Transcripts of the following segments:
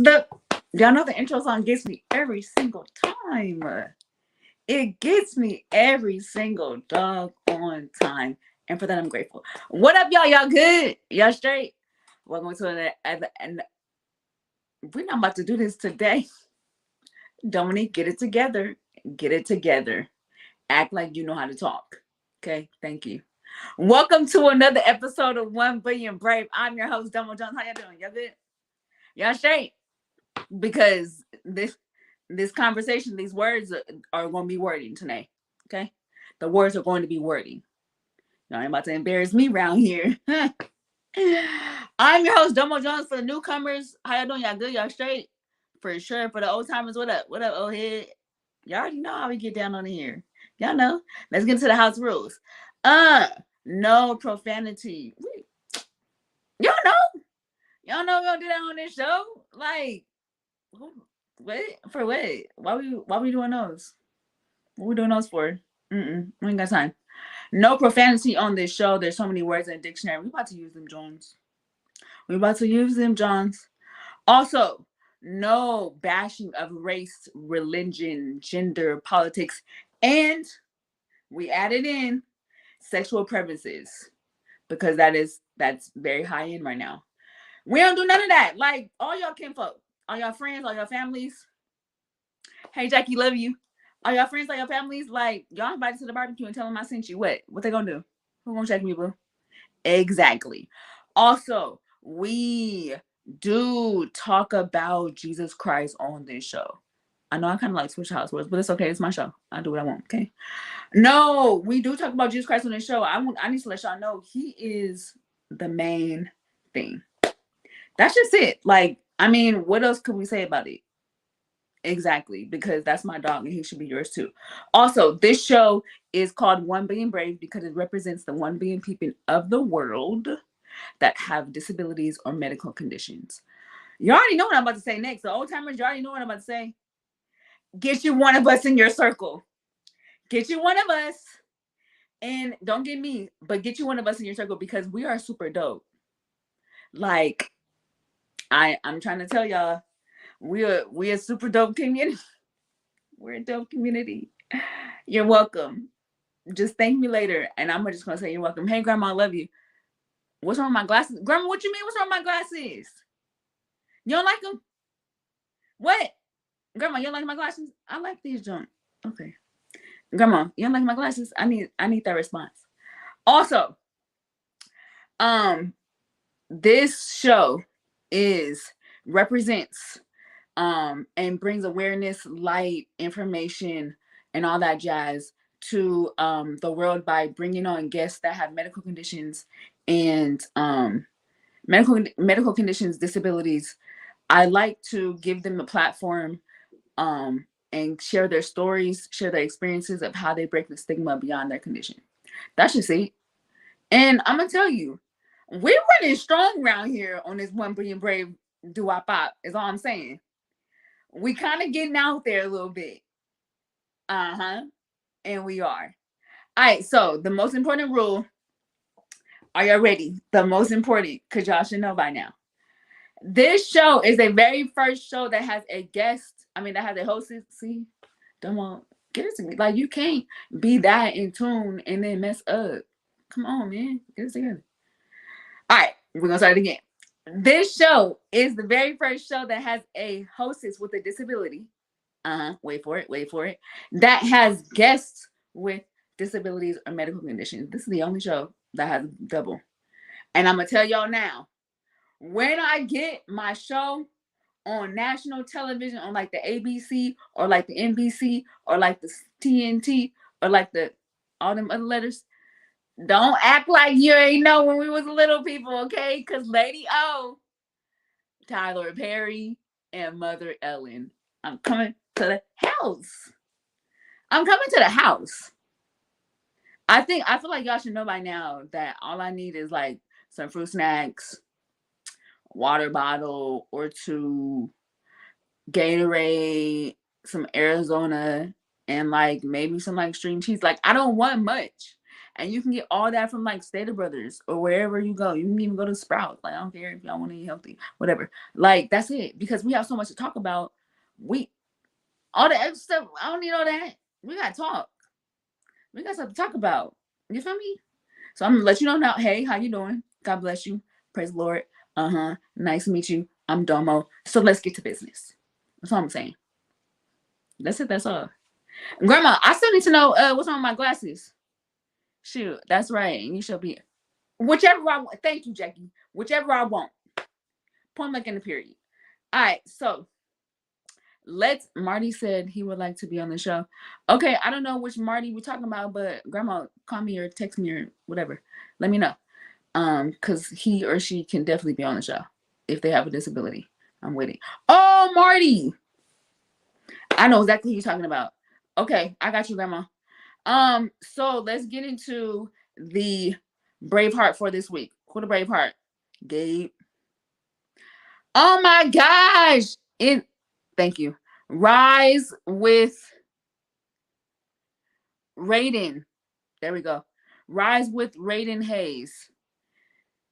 Y'all know the intro song gets me every single time. It gets me every single dog on time. And for that, I'm grateful. What up, y'all? Y'all good? Y'all straight? Welcome to and we're not about to do this today. Dominique, get it together. Get it together. Act like you know how to talk. Okay, thank you. Welcome to another episode of 1 Billion Brave. I'm your host, Domo Jones. How y'all doing? Y'all good? Y'all straight? Because this conversation, these words are going to be wording today. Okay, the words are going to be wording. Y'all ain't about to embarrass me around here. I'm your host, Domo Jones. For the newcomers, how y'all doing? Y'all good? Y'all straight? For sure. For the old timers, what up? What up, old head? Y'all already know how we get down on here. Y'all know. Let's get into the house rules. No profanity. Y'all know. Y'all know we gonna do that on this show. Like, what? For what? Why we doing those? What we doing those for? We ain't got time. No profanity on this show. There's so many words in the dictionary. We about to use them, Jones. We about to use them, Johns. Also, no bashing of race, religion, gender, politics, and we added in sexual preferences because that's very high end right now. We don't do none of that. Like all y'all kinfolk, all y'all friends, all y'all families. Hey Jackie, love you. All y'all friends, all y'all families, like y'all invited to the barbecue and tell them I sent you. What they gonna do? Who gonna check me, boo? Exactly. Also, we do talk about Jesus Christ on this show. I know I kind of like switch housewords, but it's okay. It's my show. I do what I want. Okay. No, we do talk about Jesus Christ on this show. I need to let y'all know he is the main thing. That's just it. Like, I mean, what else could we say about it? Exactly, because that's my dog and he should be yours too. Also, this show is called 1 Billion Brave because it represents the 1 billion people of the world that have disabilities or medical conditions. You already know what I'm about to say next. The old timers, you already know what I'm about to say. Get you one of us in your circle. Get you one of us. And don't get me, but get you one of us in your circle because we are super dope. Like, I'm trying to tell y'all, we a super dope community. We're a dope community. You're welcome. Just thank me later, and I'm just gonna say you're welcome. Hey, Grandma, I love you. What's wrong with my glasses? Grandma, what you mean? What's wrong with my glasses? You don't like them? What? Grandma, you don't like my glasses? I like these junk. Okay. Grandma, you don't like my glasses? I need that response. Also, this show represents and brings awareness, light, information, and all that jazz to the world by bringing on guests that have medical conditions and medical conditions, disabilities. I like to give them a platform and share their stories, share their experiences of how they break the stigma beyond their condition. That's just it. And I'm gonna tell you, we're running strong around here on this 1 Billion Brave do-wop-pop, is all I'm saying. We kind of getting out there a little bit. And we are. All right, so the most important rule, are y'all ready? The most important, because y'all should know by now. This show is the very first show that has a guest. I mean, that has a host. See, don't want get it to me. Like, you can't be that in tune and then mess up. Come on, man. Get it together. All right, we're going to start it again. This show is the very first show that has a hostess with a disability. Wait for it. That has guests with disabilities or medical conditions. This is the only show that has double. And I'm going to tell y'all now, when I get my show on national television, on like the ABC or like the NBC or like the TNT or like all them other letters, don't act like you ain't know when we was little people, okay? Because Lady O, Tyler Perry, and Mother Ellen, I'm coming to the house. I feel like y'all should know by now that all I need is like some fruit snacks, water bottle or two, Gatorade, some Arizona, and like maybe some like string cheese. Like, I don't want much. And you can get all that from like Stater Brothers or wherever you go. You can even go to Sprouts. Like, I don't care if y'all want to eat healthy, whatever. Like, that's it. Because we have so much to talk about. All the extra stuff, I don't need all that. We got to talk. We got stuff to talk about. You feel me? So I'm going to let you know now. Hey, how you doing? God bless you. Praise the Lord. Nice to meet you. I'm Domo. So let's get to business. That's all I'm saying. That's it. That's all. Grandma, I still need to know what's on my glasses. Shoot, that's right. You shall be whichever I want. Thank you, Jackie. Whichever I want. Point blank in the period. All right, so Marty said he would like to be on the show. Okay, I don't know which Marty we're talking about, but Grandma, call me or text me or whatever. Let me know. Because he or she can definitely be on the show if they have a disability. I'm waiting. Oh, Marty. I know exactly who you're talking about. Okay, I got you, Grandma. So let's get into the Braveheart for this week. Who the Braveheart? Gabe. Oh my gosh! Thank you. Rise with Raiden. There we go. Rise with Raiden Hayes.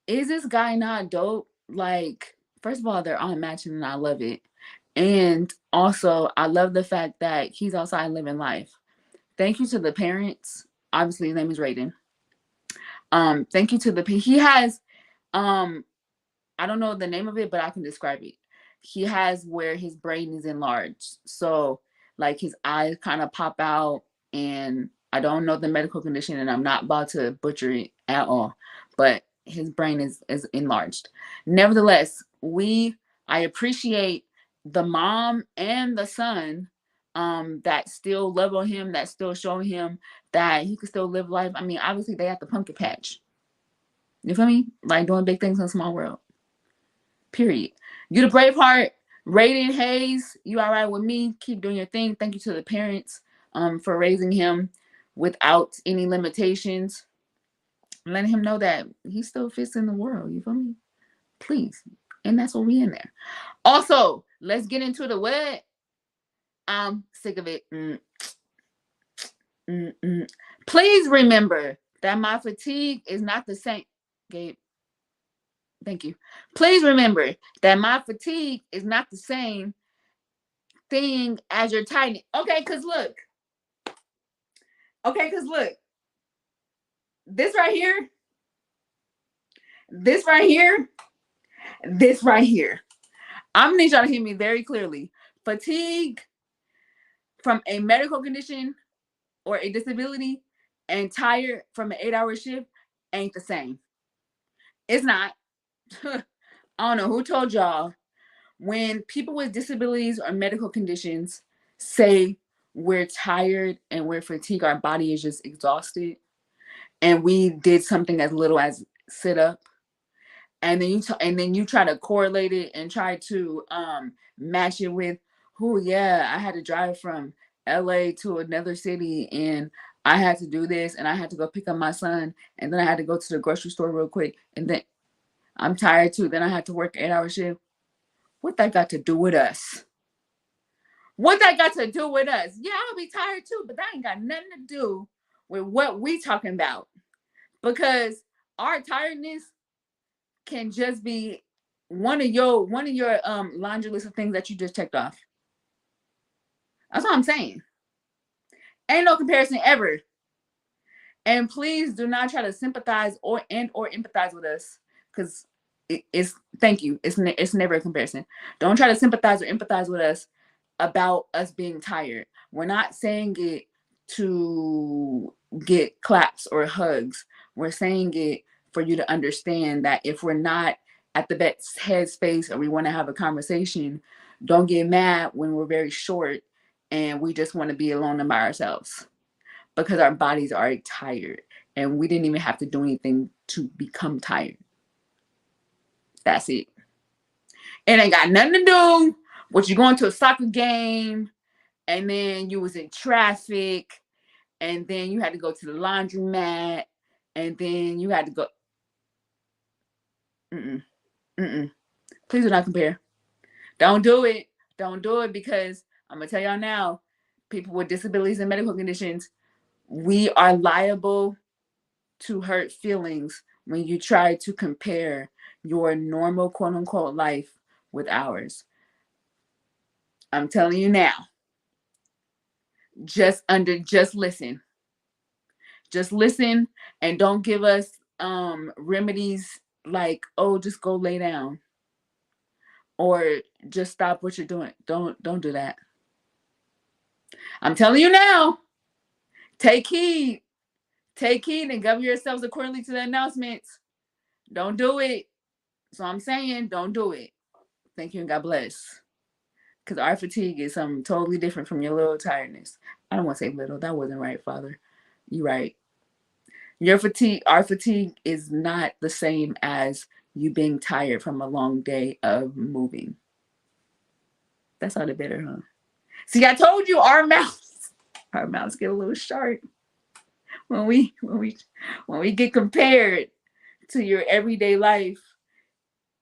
Is this guy not dope? Like, first of all, they're on matching and I love it. And also, I love the fact that he's outside living life. Thank you to the parents. Obviously, his name is Raiden. Thank you to he has, I don't know the name of it, but I can describe it. He has where his brain is enlarged. So, like, his eyes kind of pop out, and I don't know the medical condition, and I'm not about to butcher it at all, but his brain is enlarged. Nevertheless, I appreciate the mom and the son that still love on him, that still show him that he can still live life. I mean, obviously they have the pumpkin patch. You feel me? Like doing big things in a small world. Period. You the Braveheart. Raiden Hayes, you all right with me? Keep doing your thing. Thank you to the parents for raising him without any limitations. Letting him know that he still fits in the world. You feel me? Please. And that's what we in there. Also, let's get into the what? I'm sick of it. Please remember that my fatigue is not the same. Gabe, thank you. Please remember that my fatigue is not the same thing as your tightness. Okay, because look. This right here. This right here. This right here. I'm going to need y'all to hear me very clearly. Fatigue from a medical condition or a disability and tired from an 8-hour shift ain't the same. It's not. I don't know who told y'all. When people with disabilities or medical conditions say we're tired and we're fatigued, our body is just exhausted, and we did something as little as sit up, and then you try to correlate it and try to match it with, I had to drive from LA to another city and I had to do this and I had to go pick up my son and then I had to go to the grocery store real quick and then I'm tired too. Then I had to work 8-hour shift. What that got to do with us? What that got to do with us? Yeah, I'll be tired too, but that ain't got nothing to do with what we talking about. Because our tiredness can just be one of your laundry list of things that you just checked off. That's what I'm saying. Ain't no comparison ever. And please do not try to sympathize or empathize with us, because it's thank you. It's never a comparison. Don't try to sympathize or empathize with us about us being tired. We're not saying it to get claps or hugs. We're saying it for you to understand that if we're not at the best headspace or we want to have a conversation, don't get mad when we're very short and we just want to be alone and by ourselves, because our bodies are tired and we didn't even have to do anything to become tired. That's it. It ain't got nothing to do with you going to a soccer game and then you was in traffic and then you had to go to the laundromat and then you had to go. Please do not compare. Don't do it. Don't do it, because I'm going to tell y'all now, people with disabilities and medical conditions, we are liable to hurt feelings when you try to compare your normal quote unquote life with ours. I'm telling you now, just listen. Just listen and don't give us remedies like, oh, just go lay down or just stop what you're doing. Don't do that. I'm telling you now, take heed. Take heed and govern yourselves accordingly to the announcements. Don't do it. So I'm saying don't do it. Thank you and God bless. Because our fatigue is something totally different from your little tiredness. I don't want to say little. That wasn't right, Father. You right. Your fatigue, our fatigue is not the same as you being tired from a long day of moving. That's all the better, huh? See, I told you our mouths get a little sharp when we get compared to your everyday life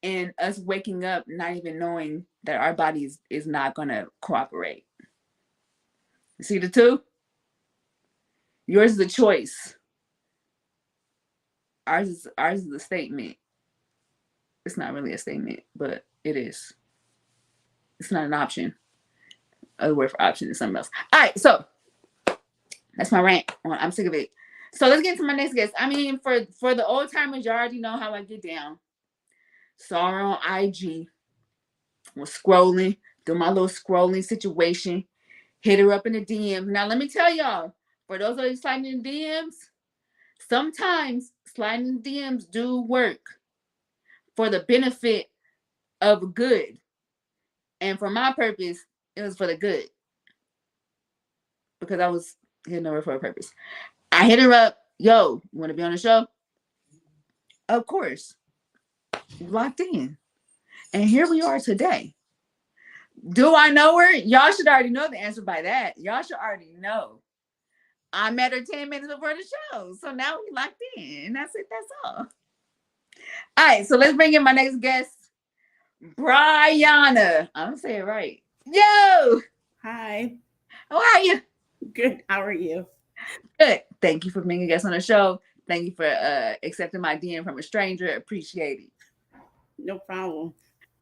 and us waking up not even knowing that our bodies is not gonna cooperate. You see the two? Yours is the choice. Ours is the statement. It's not really a statement, but it is. It's not an option. Other word for option is something else. All right, so that's my rant. I'm sick of it. So let's get to my next guest. I mean, for the old timers, you already know how I get down. Saw her on IG, was scrolling, do my little scrolling situation, hit her up in the DM. Now let me tell y'all, for those of you sliding in DMs, sometimes sliding in DMs do work for the benefit of good. And for my purpose, it was for the good. Because I was hitting her for a purpose. I hit her up, yo, you want to be on the show? Of course. Locked in. And here we are today. Do I know her? Y'all should already know the answer by that. Y'all should already know. I met her 10 minutes before the show. So now we locked in. That's it. That's all. All right. So let's bring in my next guest, Bryanna. I'm going to say it right. Yo. Hi. How are you? Good. How are you? Good. Thank you for being a guest on the show. Thank you for accepting my DM from a stranger. Appreciate it. No problem.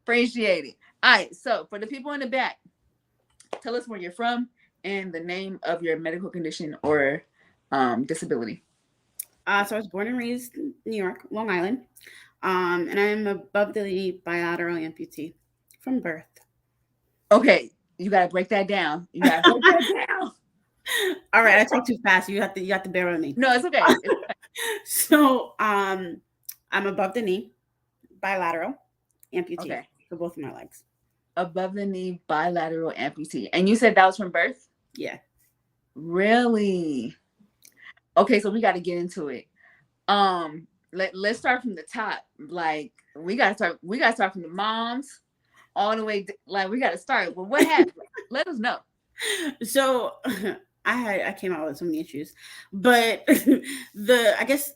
Appreciate it. All right. So for the people in the back, tell us where you're from and the name of your medical condition or disability. So I was born and raised in New York, Long Island. And I'm above the bilateral amputee from birth. Okay, you gotta break that down. You gotta break that down. All right, I talk too fast. You have to bear with me. No, it's okay. So I'm above the knee, bilateral amputee Okay. for both of my legs. Above the knee bilateral amputee. And you said that was from birth? Yeah. Really? Okay, so we gotta get into it. Let's start from the top. Like we gotta start from the moms all the way like we gotta start. Well, what happened? Let us know. So I came out with some issues, but I guess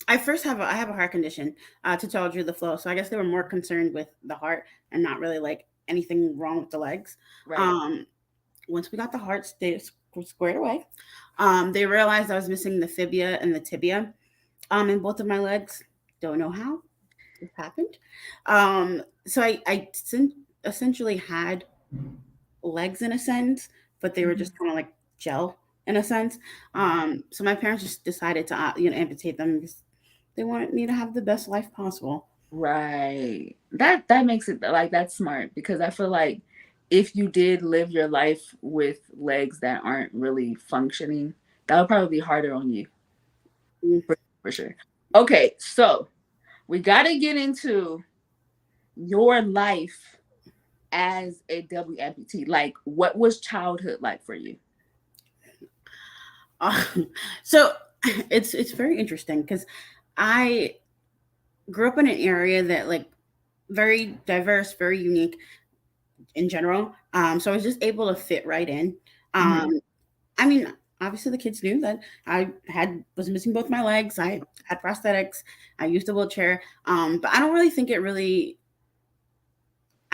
I have a heart condition, to tell you the flow. So I guess they were more concerned with the heart and not really like anything wrong with the legs. Right. Um, Once we got the heart squared away, they realized I was missing the fibia and the tibia, in both of my legs. Don't know how this happened. So essentially had legs in a sense, but they were Mhm. just kind of like gel in a sense. So my parents just decided to amputate them because they wanted me to have the best life possible. Right. That makes it like that's smart because I feel like if you did live your life with legs that aren't really functioning, that would probably be harder on you Mm. for sure. Okay, so we got to get into your life as a W amputee. Like, what was childhood like for you? Um, so it's very interesting because I grew up in an area that like very diverse, very unique in general. So I was just able to fit right in. Mhm. Um, I mean, obviously the kids knew that I was missing both my legs. I had prosthetics. I used a wheelchair. But I don't really think it really.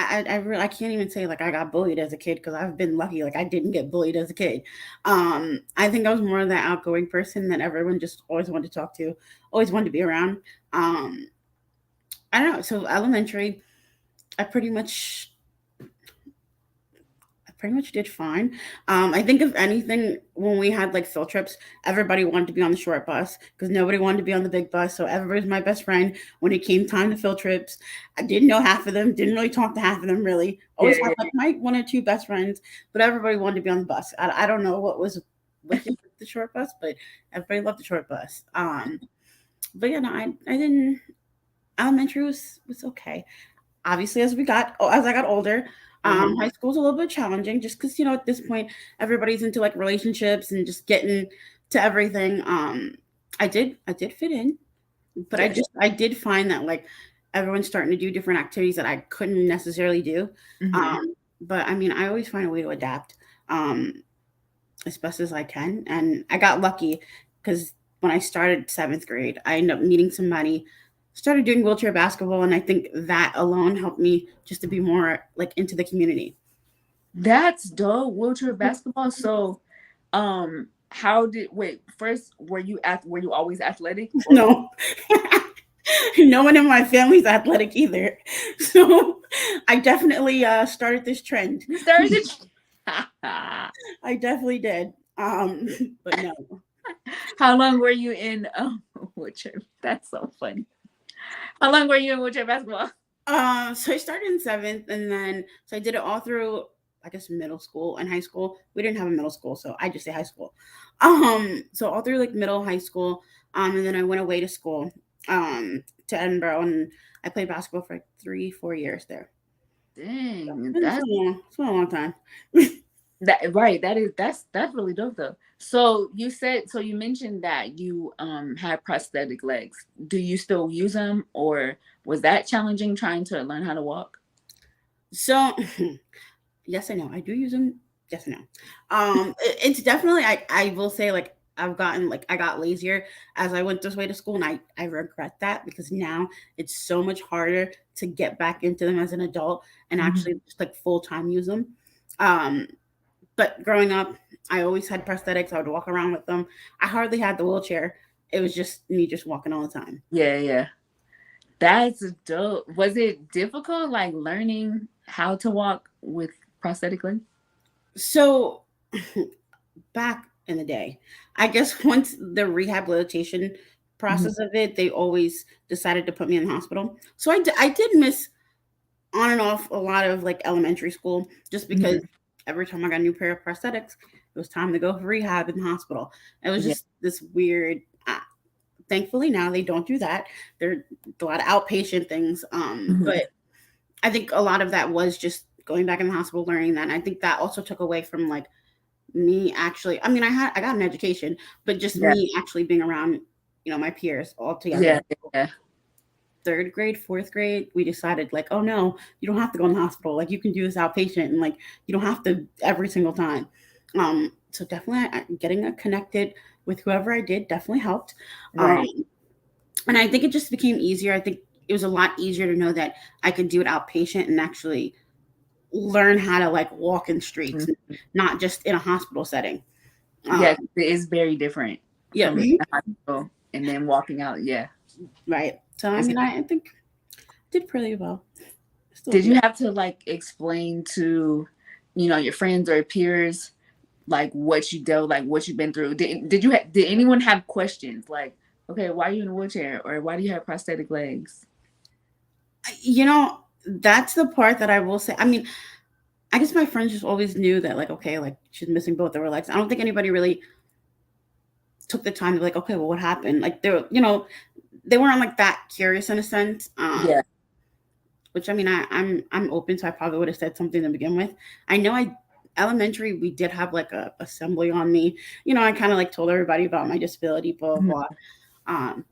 I can't even say like I got bullied as a kid because I've been lucky. Like I didn't get bullied as a kid. I think I was more of that outgoing person that everyone just always wanted to talk to, always wanted to be around. Um, I don't know. So elementary, I pretty much I pretty much did fine. I think if anything, when we had like field trips, everybody wanted to be on the short bus because nobody wanted to be on the big bus. So everybody was my best friend when it came time to field trips. I didn't know half of them, didn't really talk to half of them really. Yeah, Always had like my one or two best friends, but everybody wanted to be on the bus. I don't know what was with it with the short bus, but everybody loved the short bus. But yeah, no, I didn't. Elementary was okay. Obviously, as I got older, uh-huh. high school's a little bit challenging just because at this point everybody's into like relationships and just getting to everything. I did fit in, but Yeah. I did find that like everyone's starting to do different activities that I couldn't necessarily do. Hmm. But I mean, I always find a way to adapt um, as best as I can, and I got lucky because when I started seventh grade, I ended up meeting somebody, started doing wheelchair basketball, and I think that alone helped me just to be more like into the community. That's dope. Wheelchair basketball. So, how did wait? First, were you always athletic or No, no one in my family's athletic either, so I definitely started this trend. you started? I definitely did. But no. How long were you in wheelchair? That's so funny. How long were you in wheelchair basketball? So I started in seventh, and then so I did it all through, I guess, middle school and high school. We didn't have a middle school, so I just say high school. So all through like middle, high school, and then I went away to school, to Edinburgh, and I played basketball for like 3, 4 years there. Dang, It's that's been a long time. that right. That's really dope though. So you mentioned that you had prosthetic legs. Do you still use them, or was that challenging trying to learn how to walk? So yes, I know. I do use them. Yes, I know. It's definitely. I will say like I got lazier as I went this way to school, and I regret that because now it's so much harder to get back into them as an adult and Mhm. actually just like full time use them. Um, but growing up, I always had prosthetics. I would walk around with them. I hardly had the wheelchair. It was just me just walking all the time. Yeah, yeah. That's dope. Was it difficult, like learning how to walk with prosthetic legs? So back in the day, I guess once the rehabilitation Mhm. process of it, they always decided to put me in the hospital. So I did miss on and off a lot of like elementary school just because Mhm. every time I got a new pair of prosthetics, it was time to go for rehab in the hospital. It was Yeah. just this weird. Thankfully, now they don't do that. There are a lot of outpatient things. But Mhm. I think a lot of that was just going back in the hospital, learning that. And I think that also took away from like me actually. I mean, I got an education, but just Yeah. me actually being around, my peers all together. Yeah. Yeah. Third grade, fourth grade, we decided like, oh no, you don't have to go in the hospital. Like you can do this outpatient, and like you don't have to every single time. So definitely getting connected with whoever I did definitely helped. Um, Right. and I think it just became easier. I think it was a lot easier to know that I could do it outpatient and actually learn how to like walk in streets, Mhm. not just in a hospital setting. Yeah, Um, it is very different yeah, from being in the hospital and then walking out. Yeah. right. So I It's, mean, I think did pretty well. Still did do. you have to like explain to, your friends or peers like what you dealt, like what you've been through? Did anyone have questions like, okay, why are you in a wheelchair or why do you have prosthetic legs? You know, that's the part that I will say. I mean, I guess my friends just always knew that, like, okay, like she's missing both of her legs. I don't think anybody really took the time to be like, okay, well, what happened? Like, they weren't like that curious in a sense. Yeah. Which I mean, I'm open, so I probably would have said something to begin with. I know elementary we did have like a assembly on me. I kind of like told everybody about my disability, blah Mhm. blah blah.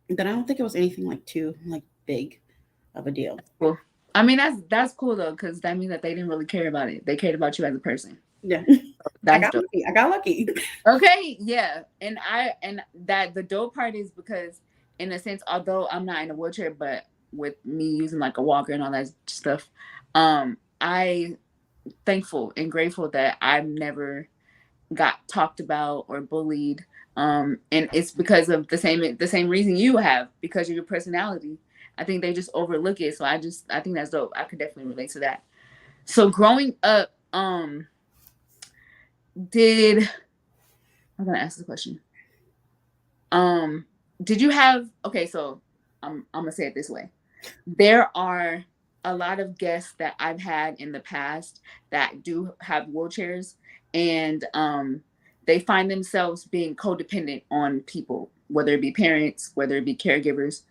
But I don't think it was anything like too like big of a deal. Cool. I mean, that's cool though, because that means that they didn't really care about it. They cared about you as a person. Yeah, I That's got dope. lucky. I got lucky. Okay, yeah. And that the dope part is because in a sense, although I'm not in a wheelchair, but with me using like a walker and all that stuff. I thankful and grateful that I've never got talked about or bullied. And it's because of the same reason you have, because of your personality. I think they just overlook it. So I think that's dope. I could definitely relate to that. So growing up, did I'm gonna ask the question. Um, did you have okay, so I'm gonna say it this way. There are a lot of guests that I've had in the past that do have wheelchairs, and they find themselves being codependent on people, whether it be parents, whether it be caregivers.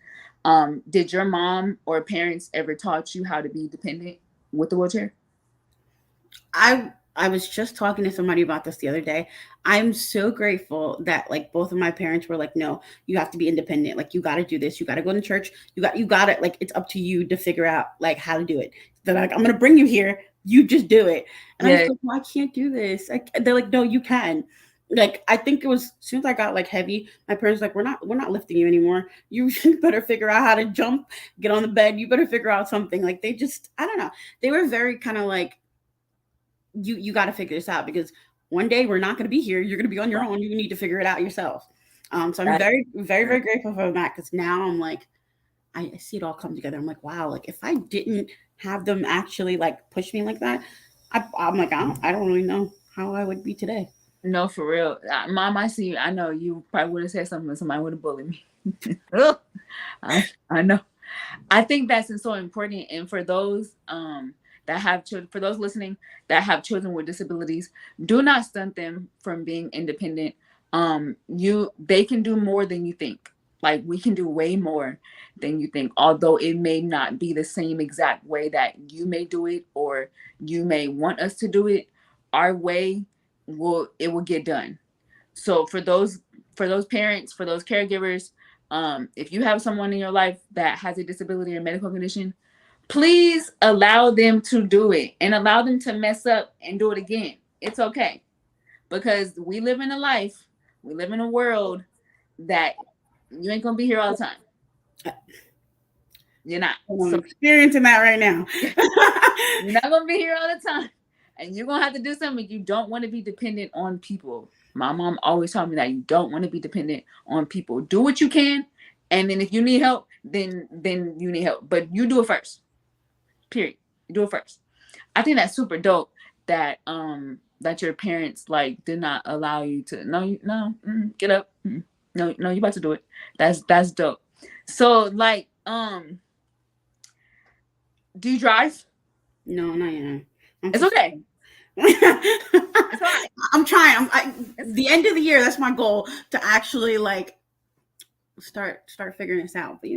Did your mom or parents ever taught you how to be dependent with the wheelchair? I was just talking to somebody about this the other day. I'm so grateful that like both of my parents were like, no, you have to be independent. Like you got to do this. You got to go to church. You got it. Like it's up to you to figure out like how to do it. They're like, I'm gonna bring you here. You just do it. And I was Yeah, like, well, I can't do this. Like they're like, no, you can. Like I think it was as soon as I got like heavy, my parents like, we're not lifting you anymore. You better figure out how to jump, get on the bed. You better figure out something. Like they just, I don't know. They were very kind of like you got to figure this out because one day we're not going to be here. You're going to be on your own. You need to figure it out yourself. So I'm that very, very, is very grateful for that because now I'm like, I see it all come together. I'm like, wow, like if I didn't have them actually like push me like that, I'm like, I don't really know how I would be today. no, for real. Mom, I see you. I know you probably would have said something and somebody would have bullied me. I know. I think that's so important. And for those that have children, for those listening that have children with disabilities, do not stunt them from being independent. They can do more than you think. Like we can do way more than you think. Although it may not be the same exact way that you may do it or you may want us to do it, our way will get done. So for those parents, for those caregivers, if you have someone in your life that has a disability or medical condition, please allow them to do it and allow them to mess up and do it again. It's okay, because we live in a life, we live in a world that you ain't gonna be here all the time. You're not. I'm So experiencing that right now. you're not gonna be here all the time, and you're gonna have to do something. You don't want to be dependent on people. My mom always told me that you don't want to be dependent on people. Do what you can, and then if you need help, then you need help. But you do it first. Period. You do it first. I think that's super dope that your parents like did not allow you to. No, get up. No, no, you about to do it. That's dope. So like do you drive? No, not yet. I'm It's just. okay. It's all right. I'm trying. It's The end of the year. That's my goal to actually like start figuring this out. But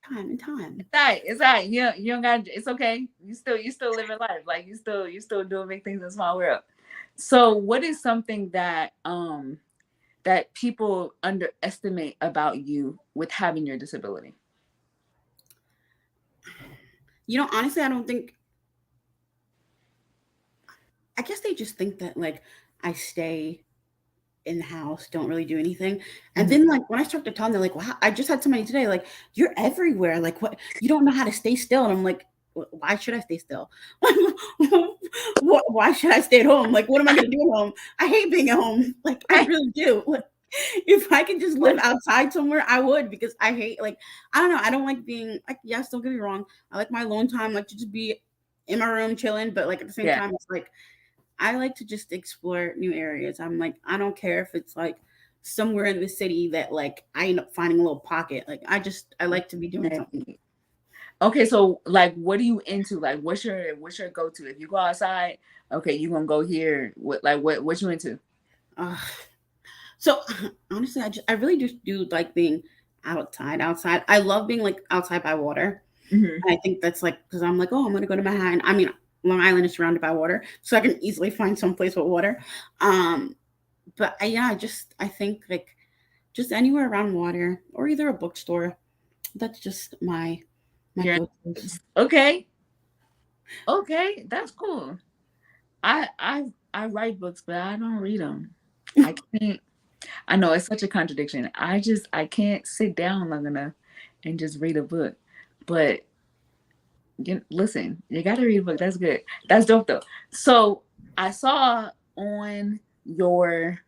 time and time. all right. It's all right. You don't got. It's okay. You still living life. Like you still doing big things in small world. So what is something that people underestimate about you with having your disability? Honestly, I don't think. I guess they just think that like I stay in the house, don't really do anything. And Mhm. then like when I start to tell them, they're like, "Wow!" I just had somebody today like, "You're everywhere. Like, what? You don't know how to stay still." And I'm like, Why should I stay still? Why should I stay at home? Like, what am I going to do at home? I hate being at home. Like, I Right. really do. Like, if I could just live What? outside somewhere, I would because I hate like I don't know. I don't like being like yes, don't get me wrong. I like my alone time, like to just be in my room chilling, but like at the same Yeah. time, it's like I like to just explore new areas. I'm like, I don't care if it's like somewhere in the city that like I end up finding a little pocket. Like I like to be doing something. Okay, so like what are you into? Like what's your go-to? If you go outside, okay, you gonna go here. What you into? Uh, so honestly, I really just do like being outside. Outside, I love being like outside by water. Hmm. And I think that's like because I'm like, oh, I'm gonna go to Manhattan. I mean, Long Island is surrounded by water, so I can easily find some place with water. Um, but yeah, I think like just anywhere around water or either a bookstore. That's just my You're go-tos. okay. Okay, that's cool. I write books, but I don't read them. I can't. I know it's such a contradiction. I can't sit down long enough and just read a book. But listen, you gotta read a book. That's good. That's dope though. So I saw on your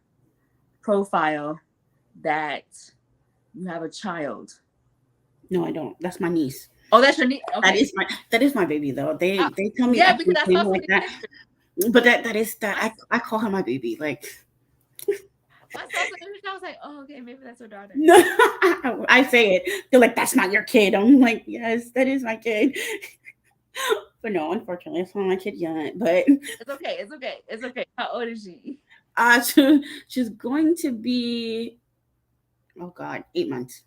profile that you have a child. No, I don't. That's my niece. Oh, that's your niece. That Okay. is my baby though. Uh, They tell me yeah, I because can I name saw her like somebody's that, picture. but that is that I, I call her my baby. Like I saw somebody's picture. I was like, oh, okay, maybe that's her daughter. no, I say it. They're like, "That's not your kid." I'm like, "Yes, that is my kid." But no, unfortunately, it's not my kid yet. But It's okay. It's okay. It's okay. How old is she? so she's going to be, oh God, 8 months.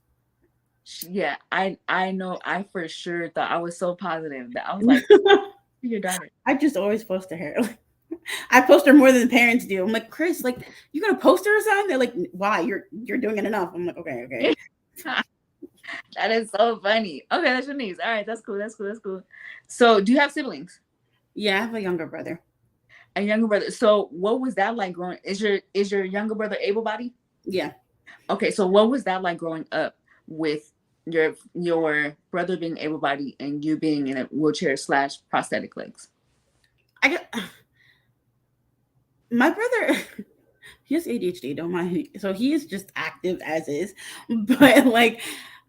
Yeah, I know. I for sure thought I was so positive that I was like, your daughter. I just always post to her. I post her more than the parents do. I'm like, Chris, like, you gonna post her or something? They're like, why? You're doing it enough. I'm like, okay, okay. That is so funny. Okay, that's your niece. All right, that's cool. That's cool. That's cool. So, do you have siblings? Yeah, I have a younger brother. A younger brother. So, what was that like growing? Is your younger brother able-bodied? Yeah. Okay, so what was that like growing up with your brother being able-bodied and you being in a wheelchair slash prosthetic legs? I got my brother. He has ADHD. Don't mind. So he is just active as is, but like.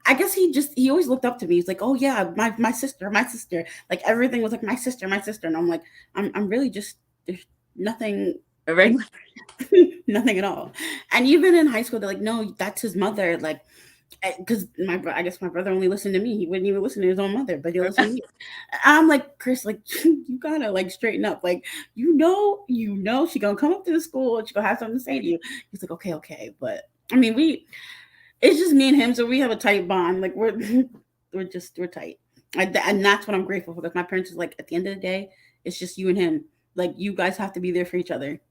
I guess he always looked up to me. He's like, "Oh yeah, my sister, my sister." Like everything was like my sister, and I'm like, I'm really just there's nothing A like regular. nothing at all. And even in high school, they're like, "No, that's his mother." Like because I guess my brother only listened to me. He wouldn't even listen to his own mother, but he'll listen to me. I'm like, Chris, like you gotta like straighten up. Like she gonna come up to the school and she gonna have something to say to you. He's like, okay, okay, but I mean, it's just me and him, so we have a tight bond. Like we're tight, and that's what I'm grateful for. Because my parents is like, at the end of the day, it's just you and him. Like you guys have to be there for each other.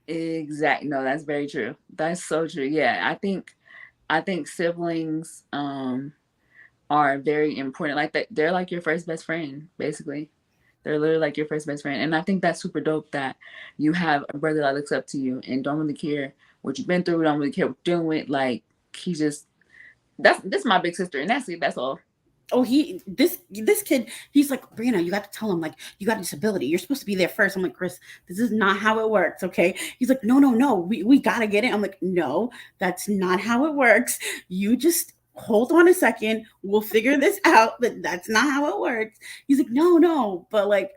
Exactly. No, that's very true. That's so true. Yeah, I think siblings are very important. Like that, they're like your first best friend, basically. They're literally like your first best friend, and I think that's super dope that you have a brother that looks up to you and don't really care what you've been through, don't really care what you're doing with. Like he just that's my big sister, and that's it. That's all. Oh, this kid, he's like, Brianna, you got to tell him like you got a disability. You're supposed to be there first. I'm like, Chris, this is not how it works. Okay. He's like, no, no, no. We gotta get it. I'm like, no, that's not how it works. You just hold on a second. We'll figure this out. But that's not how it works. He's like, no, no. But like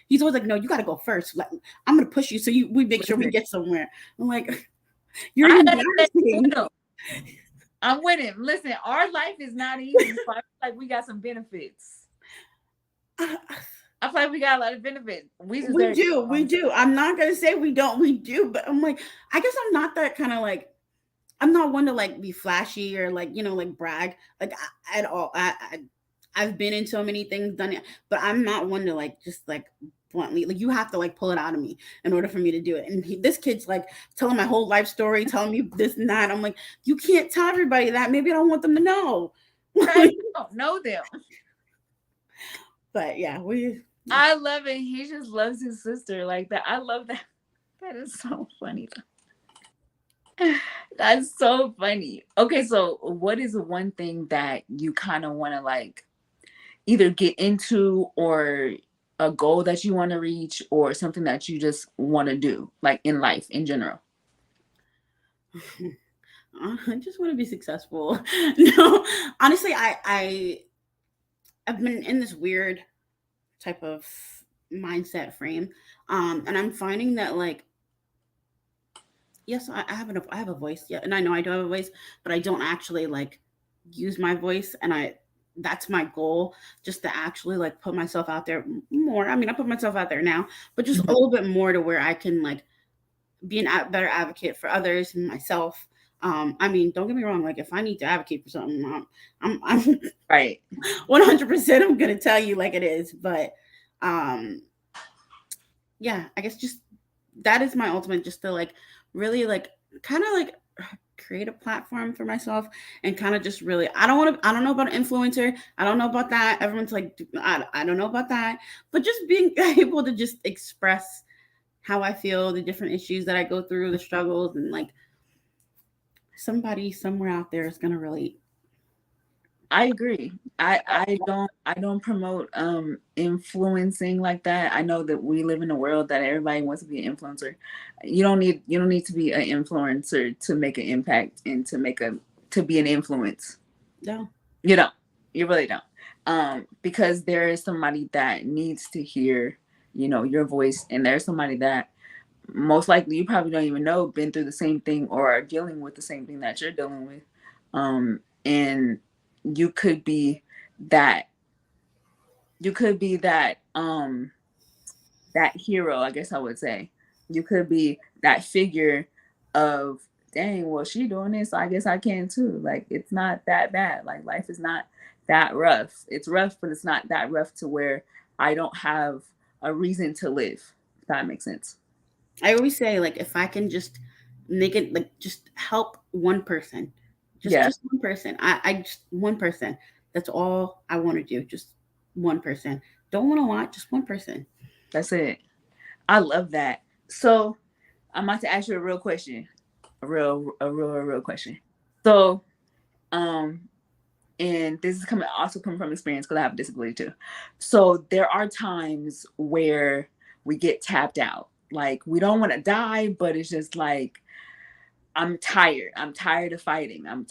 he's always like, no, you gotta go first. Like, I'm gonna push you so we make sure we Listen, get somewhere. I'm like, you're I understand embarrassing. with him. I'm with him. Listen, our life is not easy, so I feel like we got some benefits. I feel like we got a lot of benefits. We just We very do, we um, do. I'm not gonna say we don't, we do, but I'm like, I guess I'm not that kind of like, I'm not one to like be flashy or like like brag like at all. I've been in so many things done it, but I'm not one to like just like bluntly like you have to like pull it out of me in order for me to do it. And this kid's like telling my whole life story, telling me this and that. I'm like, you can't tell everybody that. Maybe I don't want them to know. right. You don't know them. But yeah, we. I love it. He just loves his sister like that. I love that. That is so funny. That's so funny. Okay, so what is one thing that you kind of want to like either get into or a goal that you want to reach or something that you just want to do like in life in general? I just want to be successful. No, honestly, I've been in this weird type of mindset frame, and I'm finding that like yes, I have a voice, yeah, and I know I do have a voice, but I don't actually like use my voice, and I that's my goal, just to actually like put myself out there more. I mean, I put myself out there now, but just a Mhm. little bit more to where I can like be better advocate for others and myself. I mean, don't get me wrong. Like, if I need to advocate for something, I'm Right. 100%. I'm gonna tell you like it is. But, um, yeah, I guess just that is my ultimate. Just to like really like kind of like create a platform for myself and kind of just really. I don't want to. I don't know about an influencer. I don't know about that. Everyone's like, I don't know about that. But just being able to just express how I feel, the different issues that I go through, the struggles, and like somebody somewhere out there is gonna really I agree. I don't promote influencing like that. I know that we live in a world that everybody wants to be an influencer. You don't need to be an influencer to make an impact and to be an influence. No. You don't. You really don't. Because there is somebody that needs to hear, your voice, and there's somebody that most likely you probably don't even know been through the same thing or are dealing with the same thing that you're dealing with. And you could be that that hero, I guess I would say. You could be that figure of, dang, well, she doing this, so I guess I can too. Like, it's not that bad. Like, life is not that rough. It's rough, but it's not that rough to where I don't have a reason to live. If that makes sense. I always say, like, if I can just make it, like, just help one person, just Yeah, just one person. I just one person. That's all I want to do. Just one person. Don't want a lot. Just one person. that's it. I love that. So I'm about to ask you a real question. A real question. So, um, and this is coming from experience because I have a disability too. So there are times where we get tapped out. Like, we don't want to die, but it's just like, I'm tired. I'm tired of fighting. I'm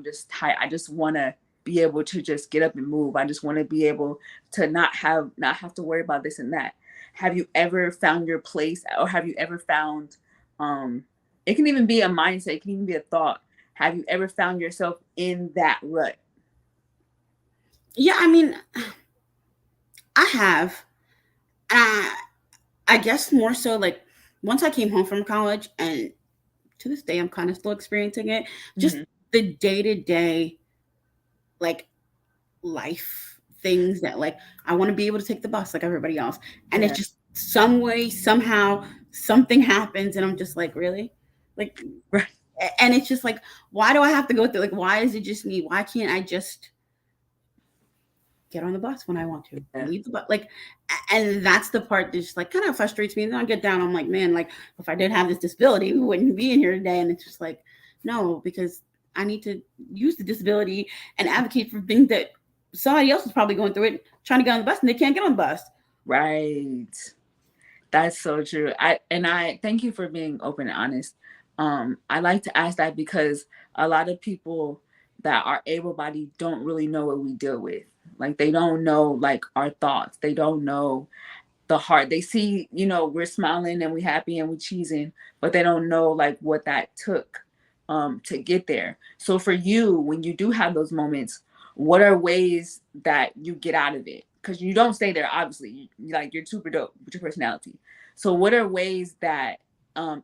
just tired. I just want to be able to just get up and move. I just want to be able to not have to worry about this and that. Have you ever found your place, or have you ever found, um it can even be a mindset, it can even be a thought. Have you ever found yourself in that rut? Yeah, I mean, I have. Uh, I guess more so like once I came home from college, and to this day, I'm kind of still experiencing it. Just Hmm. the day to day, like life things that like I want to be able to take the bus like everybody else, and it's Yeah. just some way somehow something happens, and I'm just like, really, like, Right. and it's just like, why do I have to go through, like, why is it just me? Why can't I just get on the bus when I want to, Yeah. leave the bus, like, and that's the part that just like kind of frustrates me. And then I get down, I'm like, man, like, if I didn't have this disability, we wouldn't be in here today. And it's just like, no, because I need to use the disability and advocate for things that somebody else is probably going through it, trying to get on the bus, and they can't get on the bus. Right. That's so true. I thank you for being open and honest. I like to ask that because a lot of people that are able-bodied don't really know what we deal with. Like, they don't know, like, our thoughts. They don't know the heart. They see, we're smiling and we happy and we cheesing, but they don't know, like, what that took to get there. So for you, when you do have those moments, what are ways that you get out of it? Because you don't stay there, obviously. Like, you're super dope with your personality. So what are ways that,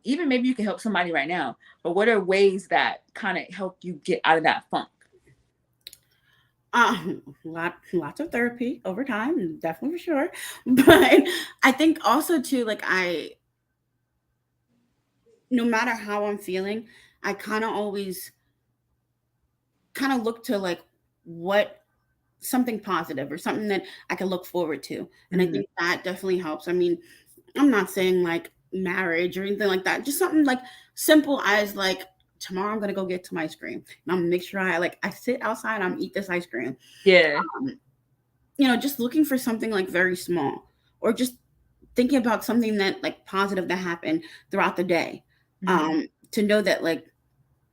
even maybe you can help somebody right now, but what are ways that kind of help you get out of that funk? Lots of therapy over time, definitely for sure. But I think also too, like, I, no matter how I'm feeling, I kind of always kind of look to like what something positive or something that I can look forward to. And I Mm-hmm. think that definitely helps. I mean, I'm not saying like marriage or anything like that. Just something like simple as like, tomorrow I'm gonna go get some ice cream. And I'm gonna make sure I sit outside, I'm eat this ice cream. Yeah. Um, just looking for something like very small, or just thinking about something that like positive that happened throughout the day. Mm-hmm. To know that like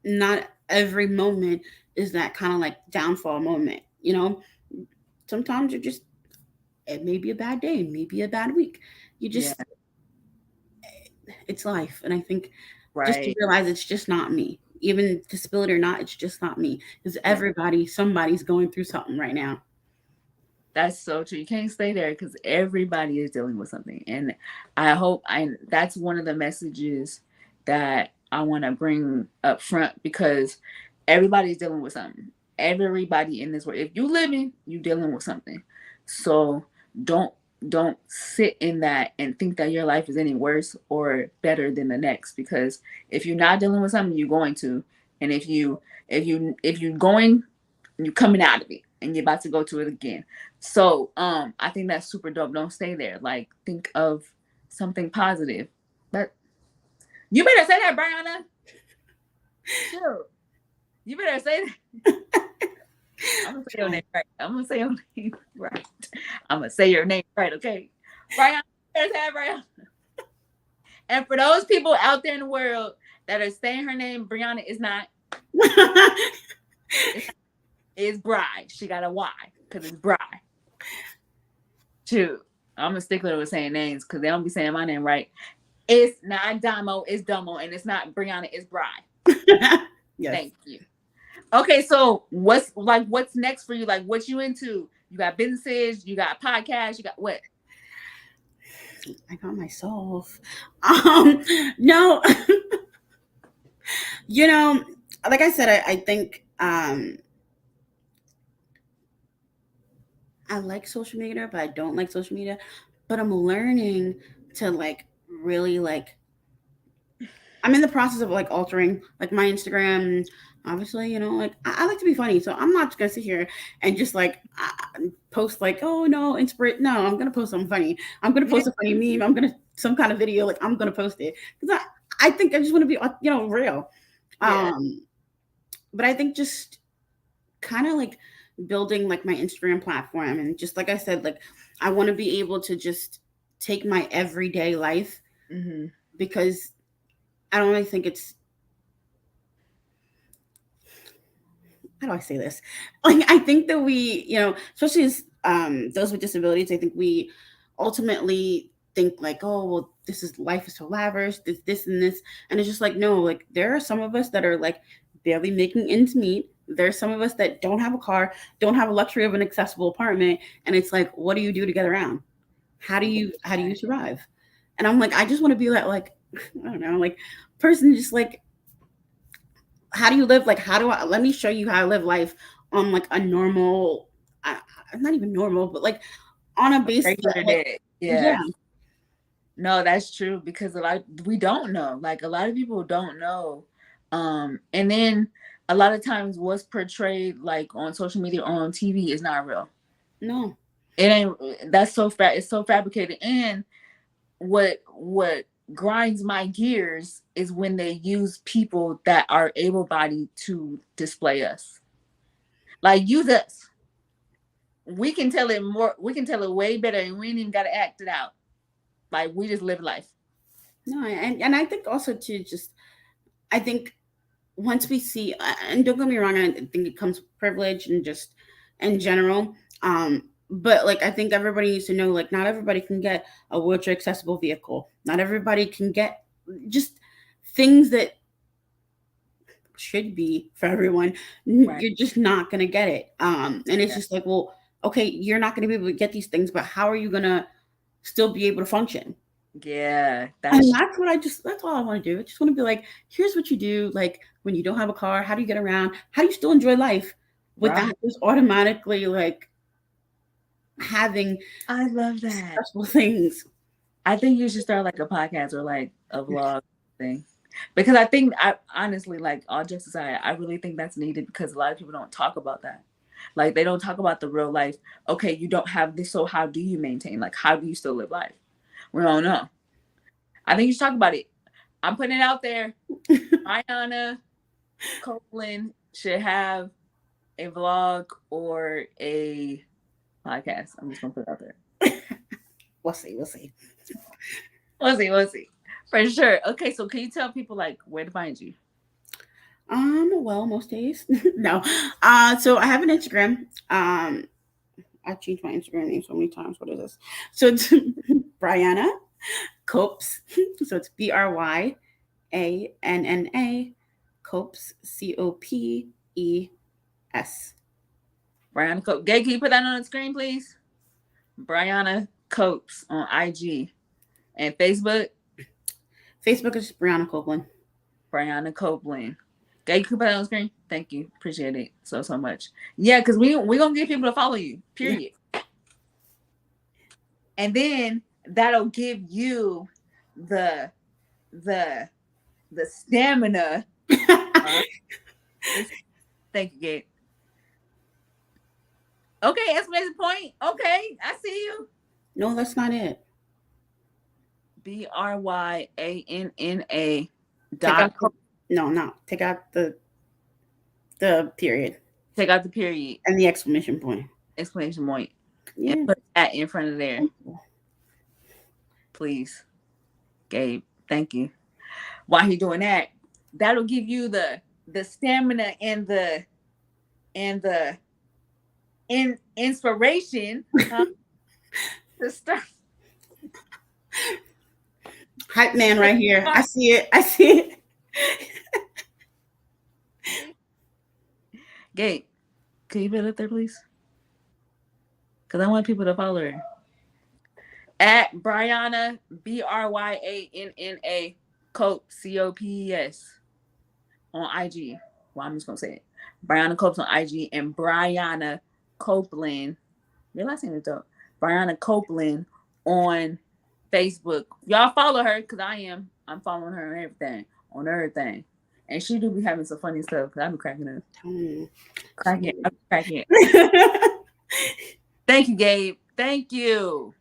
not every moment is that kind of like downfall moment, sometimes you're just, it may be a bad day, maybe a bad week. You Yeah. just, it's life. And I think just to Right. realize it's just not me, even disability or not, it's just not me. Because Yeah. everybody, somebody's going through something right now. That's so true. You can't stay there because everybody is dealing with something. And I hope that's one of the messages that I want to bring up front, because everybody's dealing with something. Everybody in this world. If you living, you dealing with something. So don't don't sit in that and think that your life is any worse or better than the next, because if you're not dealing with something, you're going to. And if you're going, you're coming out of it and you're about to go to it again. So I think that's super dope. Don't stay there. Like, think of something positive. But you better say that, Bryanna. Chill. You better say that. I'm gonna say your Trying. name right. I'm gonna say your name right. I'm gonna say your name right, okay? Bryanna, there's that Bryanna. And for those people out there in the world that are saying her name, Bryanna is not. It's not, it's Bry. She got a Y because it's Bry. Too. I'm a stickler with saying names because they don't be saying my name right. It's not Domo, it's Domo, and it's not Bryanna, it's Bry. Yes. Thank you. Okay, so what's next for you? Like what you into? You got businesses, you got podcasts, you got what? I got myself. Um, no, you know, like I said, I think I like social media, but I don't like social media. But I'm learning to like really like. I'm in the process of like altering like my Instagram. Obviously, like I like to be funny, so I'm not just gonna sit here and just like post like, oh no, inspire. No, I'm gonna post something funny. I'm gonna Yeah, post a funny meme. I'm gonna some kind of video. Like I'm gonna post it because I think I just want to be real. yeah. Um, but I think just kind of like building like my Instagram platform and just like I said, like I want to be able to just take my everyday life Mm-hmm. because I don't really think it's how do I say this? Like I think that we, especially as those with disabilities, I think we ultimately think like, oh well, this is life is so lavish, this and this, and it's just like no, like there are some of us that are like barely making ends meet. There's some of us that don't have a car, don't have a luxury of an accessible apartment, and it's like, what do you do to get around? How do you survive? And I'm like, I just want to be that like I don't know, like person just like how do you live like how do I let me show you how I live life on like a normal I, not even normal but like on a basis that Regular like day. yeah Yeah. No, that's true because a lot we don't know. Like a lot of people don't know. And then a lot of times what's portrayed like on social media or on TV is not real. no It ain't that's so it's so fabricated. And what grinds my gears is when they use people that are able bodied to display us. Like use us. We can tell it more we can tell it way better and we ain't even gotta act it out. Like we just live life. no and I think also to just I think once we see and don't get me wrong I think it comes with privilege and just in general but like I think everybody needs to know like not everybody can get a wheelchair accessible vehicle, not everybody can get just things that should be for everyone. Right. You're just not gonna get it. And it's Yeah. just like, well, okay, you're not gonna be able to get these things, but how are you gonna still be able to function? Yeah. And That's that's all I want to do. I just want to be like, here's what you do, like when you don't have a car, how do you get around? How do you still enjoy life without right. just automatically like having I love that. stressful things? I think you should start like a podcast or like a vlog thing. Because I think I honestly like all jokes aside, I really think that's needed because a lot of people don't talk about that. Like they don't talk about the real life. Okay, you don't have this, so how do you maintain? Like how do you still live life? We don't know. I think you should talk about it. I'm putting it out there. Bryanna Copeland should have a vlog or a podcast. I'm just gonna put it out there. We'll see, we'll see. We'll see, we'll see. For sure. Okay, so can you tell people like where to find you? Well, most days. No. So I have an Instagram. I changed my Instagram name so many times. What is this? So it's Bryanna Copes. So it's Bryanna Copes Copes. Bryanna Copes. Gay, can you put that on the screen, please? Bryanna Copes on IG and Facebook. Facebook is Bryanna Copeland. Bryanna Copeland. Gay, can you put that on the screen? Thank you. Appreciate it so much. Yeah, because we gonna get people to follow you. Yeah. Period. And then that'll give you the the the stamina. Uh, thank you, Gay. Okay, exclamation point. Okay, I see you. No, that's not it. Bryanna Take out dot the no, no. Take out the period. Take out the period, and the exclamation point. exclamation point, and Yeah. put that in front of there, please, Gabe. Thank you. While he doing that, that'll give you the stamina and the inspiration to start. Hype man right here. I see it. I see it. Gabe, can you put it up there, please? Because I want people to follow her at Bryanna Bryanna Copes Copes on IG. Well, I'm just gonna say it. Bryanna Copes on IG and Bryanna Copeland. Your last name is dope. Bryanna Copeland on Facebook. Y'all follow her because I'm following her on everything. On everything. And she do be having some funny stuff because I be cracking up. Cracking. I'm cracking. Thank you, Gabe. Thank you.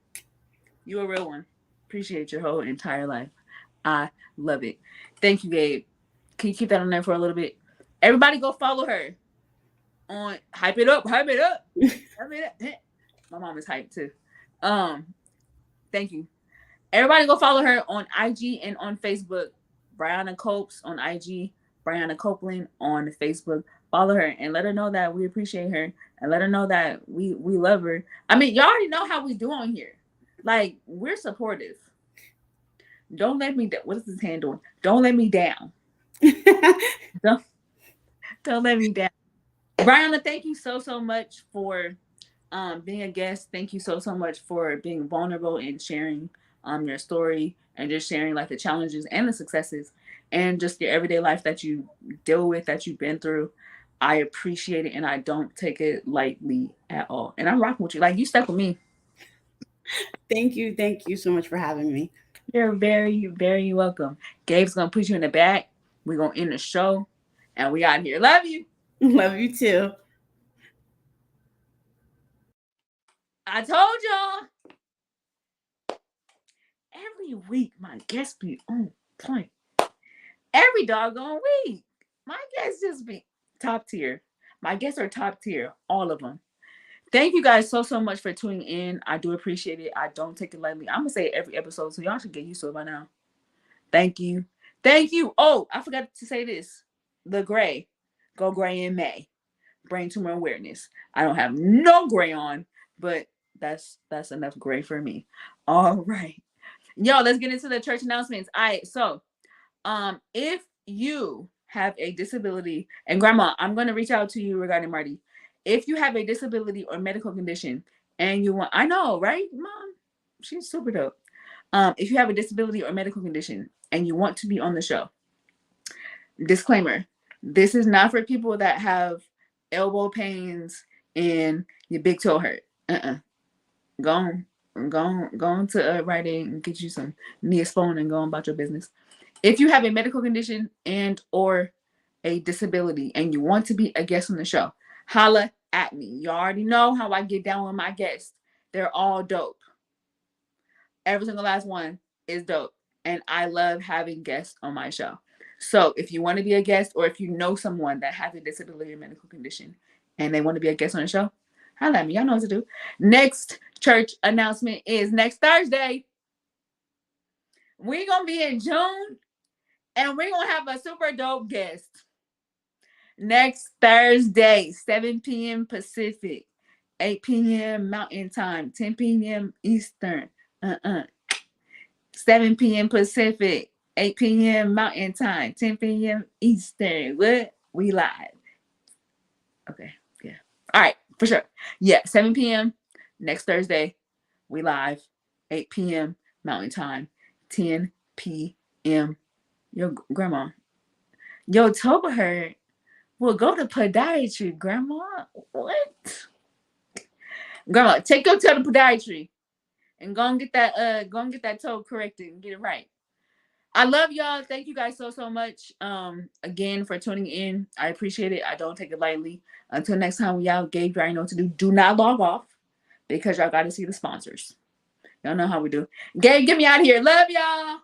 You a real one. Appreciate your whole entire life. I love it. Thank you, Gabe. Can you keep that on there for a little bit? Everybody go follow her on Hype It Up. Hype It Up. Hype It Up. My mom is hyped too. Thank you. Everybody go follow her on IG and on Facebook. Bryanna Copes on IG, Bryanna Copeland on Facebook. Follow her and let her know that we appreciate her and let her know that we love her. I mean, y'all already know how we do on here. Like, we're supportive. Don't let me down. What is this hand doing? Don't let me down. Don't let me down. Bryanna, thank you so much for being a guest. Thank you so much for being vulnerable and sharing your story and just sharing like the challenges and the successes and just your everyday life that you deal with, that you've been through. I appreciate it and I don't take it lightly at all. And I'm rocking with you. Like, you stuck with me. Thank you. Thank you so much for having me. You're very, very welcome. Gabe's gonna put you in the back. We're gonna end the show and we out here. Love you. Love you too. I told y'all. Every week my guests be on point. Every doggone week. My guests just be top tier. My guests are top tier. All of them. Thank you guys so much for tuning in. I do appreciate it. I don't take it lightly. I'm going to say it every episode, so y'all should get used to it by now. Thank you. Thank you. Oh, I forgot to say this. The gray. Go gray in May. Brain tumor awareness. I don't have no gray on, but that's enough gray for me. All right. Yo, let's get into the church announcements. All right, so if you have a disability, and Grandma, I'm going to reach out to you regarding Marty. If you have a disability or medical condition and you want, I know, right, Mom? She's super dope. If you have a disability or medical condition and you want to be on the show, disclaimer, this is not for people that have elbow pains and your big toe hurt. Go on to Rite Aid and get you some Neosporin and go on about your business. If you have a medical condition and or a disability and you want to be a guest on the show, holla at me. You already know how I get down with my guests. They're all dope. Every single last one is dope. And I love having guests on my show. So if you want to be a guest or if you know someone that has a disability or medical condition and they want to be a guest on the show, holla at me. Y'all know what to do. Next church announcement is next Thursday. We're going to be in June and we're going to have a super dope guest. Next Thursday, 7 p.m. Pacific, 8 p.m. Mountain Time, 10 p.m. Eastern. 7 p.m. Pacific, 8 p.m. Mountain Time, 10 p.m. Eastern. What? We live. Okay, yeah. All right, for sure. Yeah, 7 p.m. next Thursday. We live. 8 p.m. Mountain Time, 10 p.m. Yo, Grandma. Yo, toe hurt. Well, go to podiatry, Grandma. What? Grandma, take your toe to podiatry and go and get that toe corrected and get it right. I love y'all. Thank you guys so much. Again for tuning in. I appreciate it. I don't take it lightly. Until next time we out, Gabe, you already know what to do. Do not log off because y'all got to see the sponsors. Y'all know how we do. Gabe, get me out of here. Love y'all.